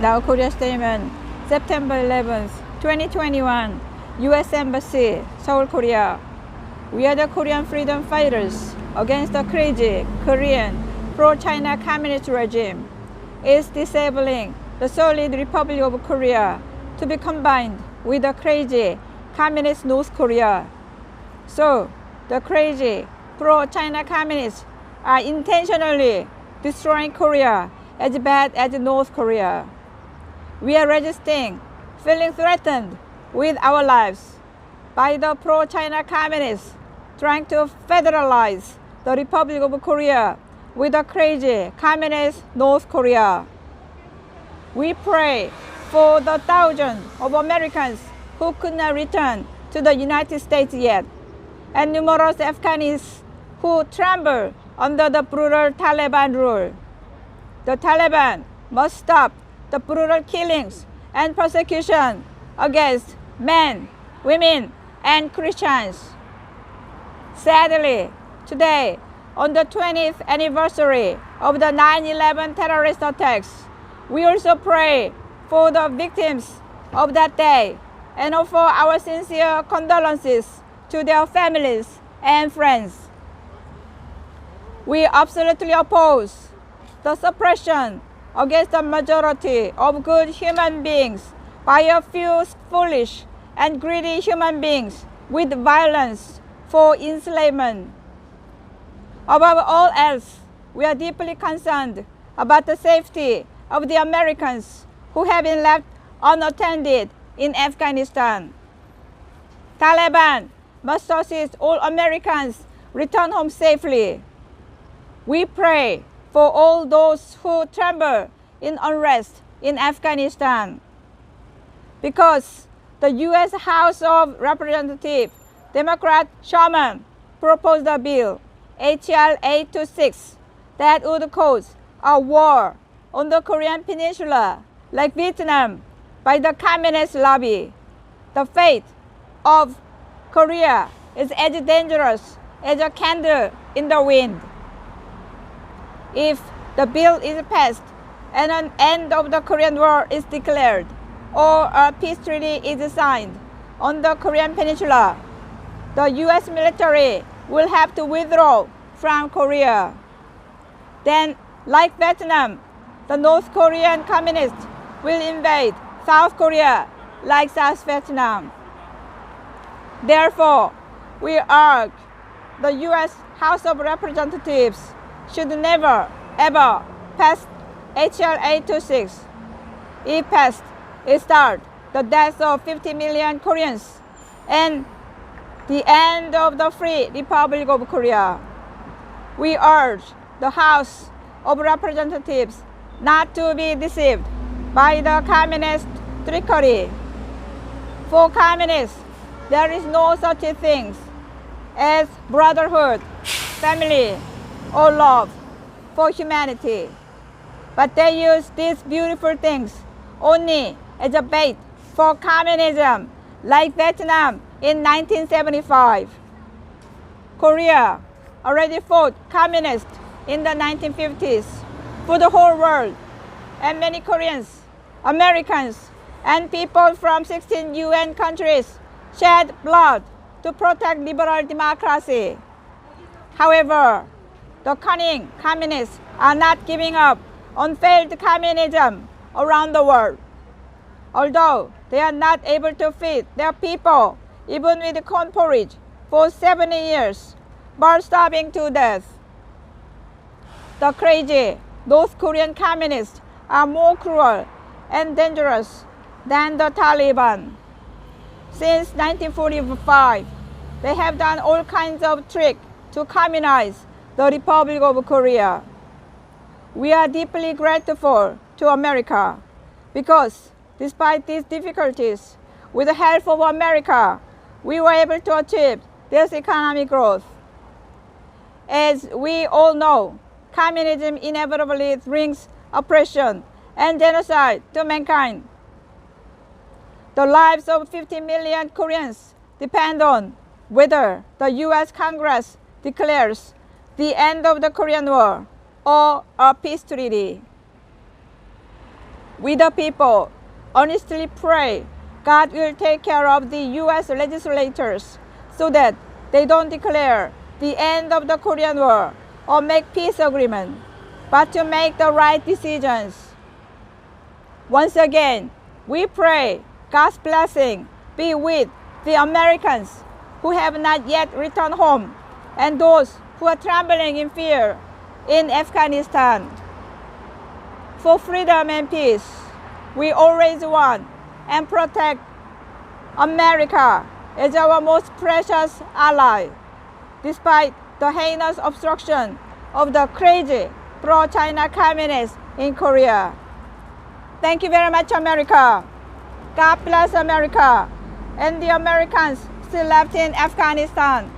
Now Korea Statement, September 11th, 2021, U.S. Embassy, Seoul, Korea. We are the Korean freedom fighters against the crazy Korean pro-China communist regime. It's disabling the solid Republic of Korea to be combined with the crazy communist North Korea. So, the crazy pro-China communists are intentionally destroying Korea as bad as North Korea. We are resisting, feeling threatened with our lives by the pro-China communists trying to federalize the Republic of Korea with the crazy communist North Korea. We pray for the thousands of Americans who could not return to the United States yet, and numerous Afghans who tremble under the brutal Taliban rule. The Taliban must stop the brutal killings and persecution against men, women, and Christians. Sadly, today, on the 20th anniversary of the 9/11 terrorist attacks, we also pray for the victims of that day and offer our sincere condolences to their families and friends. We absolutely oppose the suppression against the majority of good human beings by a few foolish and greedy human beings with violence for enslavement. Above all else, we are deeply concerned about the safety of the Americans who have been left unattended in Afghanistan. Taliban must assist all Americans return home safely. We pray for all those who tremble in unrest in Afghanistan, because the U.S. House of Representatives Democrat Sherman proposed a bill, H.R. 826, that would cause a war on the Korean Peninsula like Vietnam by the communist lobby. The fate of Korea is as dangerous as a candle in the wind. If the bill is passed and an end of the Korean War is declared, or a peace treaty is signed on the Korean Peninsula, the U.S. military will have to withdraw from Korea. Then, like Vietnam, the North Korean communists will invade South Korea like South Vietnam. Therefore, we urge the U.S. House of Representatives should never, ever pass H.R. 826. If passed, it starts the death of 50 million Koreans and the end of the Free Republic of Korea. We urge the House of Representatives not to be deceived by the communist trickery. For communists, there is no such thing as brotherhood, family, or love for humanity. But they use these beautiful things only as a bait for communism, like Vietnam in 1975. Korea already fought communists in the 1950s for the whole world, and many Koreans, Americans, and people from 16 UN countries shed blood to protect liberal democracy. However, the cunning communists are not giving up on failed communism around the world. Although they are not able to feed their people even with corn porridge for 70 years, but starving to death. The crazy North Korean communists are more cruel and dangerous than the Taliban. Since 1945, they have done all kinds of tricks to communize the Republic of Korea. We are deeply grateful to America because despite these difficulties, with the help of America, we were able to achieve this economic growth. As we all know, communism inevitably brings oppression and genocide to mankind. The lives of 50 million Koreans depend on whether the U.S. Congress declares the end of the Korean War or a peace treaty. We the people honestly pray God will take care of the U.S. legislators so that they don't declare the end of the Korean War or make peace agreement, but to make the right decisions. Once again, we pray God's blessing be with the Americans who have not yet returned home and those who are trembling in fear in Afghanistan. For freedom and peace, we always want and protect America as our most precious ally, despite the heinous obstruction of the crazy pro-China communists in Korea. Thank you very much, America. God bless America and the Americans still left in Afghanistan.